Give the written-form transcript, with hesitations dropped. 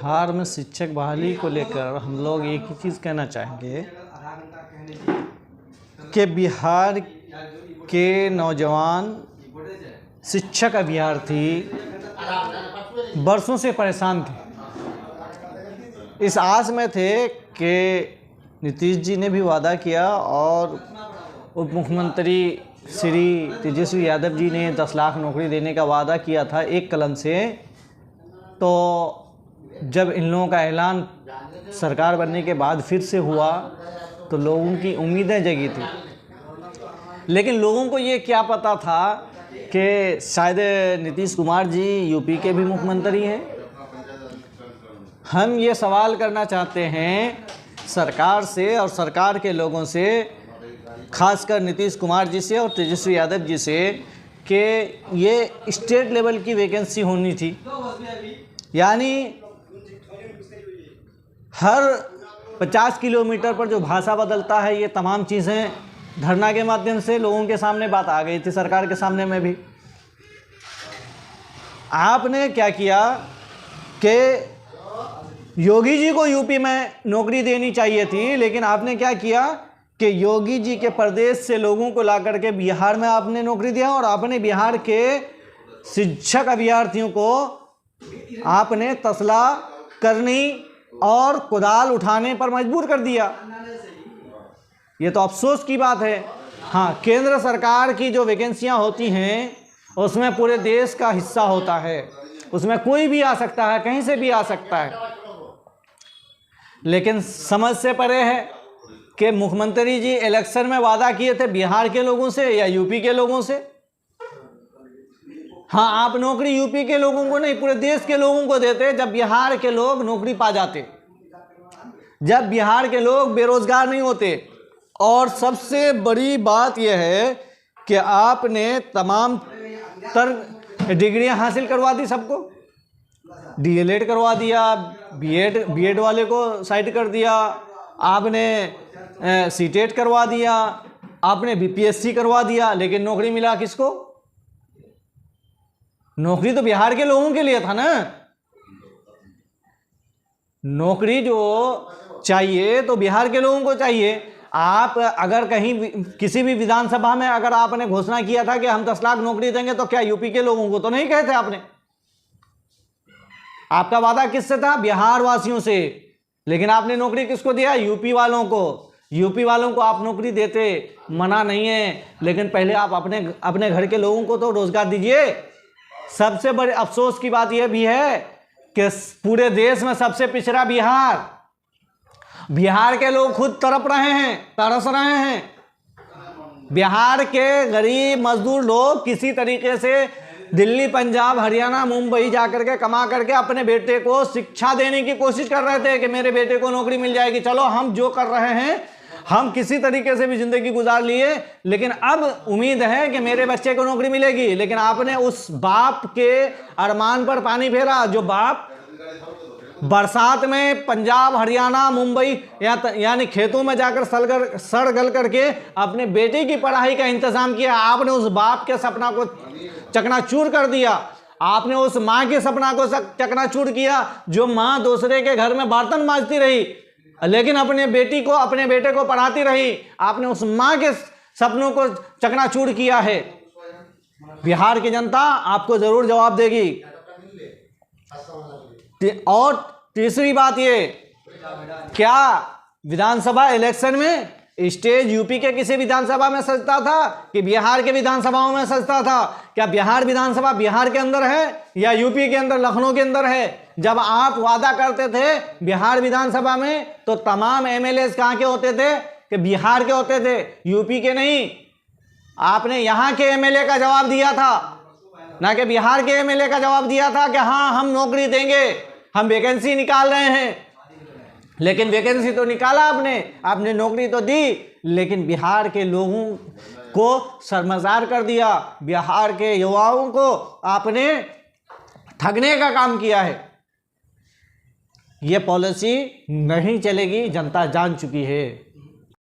बिहार में शिक्षक बहाली को लेकर हम लोग एक ही चीज़ कहना चाहेंगे कि बिहार के नौजवान शिक्षक अभ्यर्थी बरसों से परेशान थे। इस आस में थे कि नीतीश जी ने भी वादा किया और उप मुख्यमंत्री श्री तेजस्वी यादव जी ने 10 लाख नौकरी देने का वादा किया था एक कलम से। तो जब इन लोगों का ऐलान सरकार बनने के बाद फिर से हुआ तो लोगों की उम्मीदें जगी थी, लेकिन लोगों को ये क्या पता था कि शायद नीतीश कुमार जी यूपी के भी मुख्यमंत्री हैं। हम ये सवाल करना चाहते हैं सरकार से और सरकार के लोगों से, खासकर नीतीश कुमार जी से और तेजस्वी यादव जी से, कि ये स्टेट लेवल की वैकेंसी होनी थी। यानी हर 50 किलोमीटर पर जो भाषा बदलता है, ये तमाम चीज़ें धरना के माध्यम से लोगों के सामने बात आ गई थी, सरकार के सामने में भी। आपने क्या किया कि योगी जी को यूपी में नौकरी देनी चाहिए थी, लेकिन आपने क्या किया कि योगी जी के प्रदेश से लोगों को ला करके बिहार में आपने नौकरी दिया और आपने बिहार के शिक्षक अभ्यर्थियों को आपने तसला करनी और कुदाल उठाने पर मजबूर कर दिया। ये तो अफसोस की बात है। हाँ, केंद्र सरकार की जो वैकेंसियां होती हैं उसमें पूरे देश का हिस्सा होता है, उसमें कोई भी आ सकता है, कहीं से भी आ सकता है। लेकिन समझ से परे है कि मुख्यमंत्री जी इलेक्शन में वादा किए थे बिहार के लोगों से या यूपी के लोगों से। हाँ, आप नौकरी यूपी के लोगों को नहीं, पूरे देश के लोगों को देते जब बिहार के लोग नौकरी पा जाते, जब बिहार के लोग बेरोजगार नहीं होते। और सबसे बड़ी बात यह है कि आपने तमाम डिग्रियां हासिल करवा दी सबको। डीएलएड करवा दिया, बीएड वाले को साइड कर दिया, आपने सीटेट करवा दिया, आपने बीपीएससी करवा दिया, लेकिन नौकरी मिला किसको? नौकरी तो बिहार के लोगों के लिए था ना। नौकरी जो चाहिए तो बिहार के लोगों को चाहिए। आप अगर कहीं किसी भी विधानसभा में अगर आपने घोषणा किया था कि हम 10 लाख नौकरी देंगे, तो क्या यूपी के लोगों को तो नहीं कहे थे आपने? आपका वादा किससे था? बिहार वासियों से। लेकिन आपने नौकरी किसको दिया? यूपी वालों को। यूपी वालों को आप नौकरी देते, मना नहीं है, लेकिन पहले आप अपने घर के लोगों को तो रोजगार दीजिए। सबसे बड़े अफसोस की बात यह भी है कि पूरे देश में सबसे पिछड़ा बिहार के लोग खुद तड़प रहे हैं, तरस रहे हैं। बिहार के गरीब मजदूर लोग किसी तरीके से दिल्ली, पंजाब, हरियाणा, मुंबई जाकर के कमा करके अपने बेटे को शिक्षा देने की कोशिश कर रहे थे कि मेरे बेटे को नौकरी मिल जाएगी। चलो, हम जो कर रहे हैं, हम किसी तरीके से भी जिंदगी गुजार लिए, लेकिन अब उम्मीद है कि मेरे बच्चे को नौकरी मिलेगी। लेकिन आपने उस बाप के अरमान पर पानी फेरा, जो बाप बरसात में पंजाब, हरियाणा, मुंबई यानी खेतों में जाकर सड़ गल करके अपने बेटे की पढ़ाई का इंतजाम किया। आपने उस बाप के सपना को चकनाचूर कर दिया। आपने उस माँ के सपना को चकनाचूर किया, जो माँ दूसरे के घर में बर्तन मांजती रही लेकिन अपने बेटे को पढ़ाती रही। आपने उस माँ के सपनों को चकनाचूर किया है। बिहार की जनता आपको जरूर जवाब देगी। और तीसरी बात ये, क्या विधानसभा इलेक्शन में स्टेज यूपी के किसी विधानसभा में सजता था कि बिहार के विधानसभाओं में सजता था? क्या बिहार विधानसभा बिहार के अंदर है या यूपी के अंदर, लखनऊ के अंदर है? जब आप वादा करते थे बिहार विधानसभा में, तो तमाम एमएलए कहाँ के होते थे? कि बिहार के होते थे, यूपी के नहीं। आपने यहाँ के एमएलए का जवाब दिया था, ना कि बिहार के एमएलए का जवाब दिया था कि हाँ, हम नौकरी देंगे, हम वैकेंसी निकाल रहे हैं। लेकिन वैकेंसी तो निकाला आपने नौकरी तो दी, लेकिन बिहार के लोगों को शर्मसार कर दिया। बिहार के युवाओं को आपने ठगने का काम किया है। ये पॉलिसी नहीं चलेगी, जनता जान चुकी है।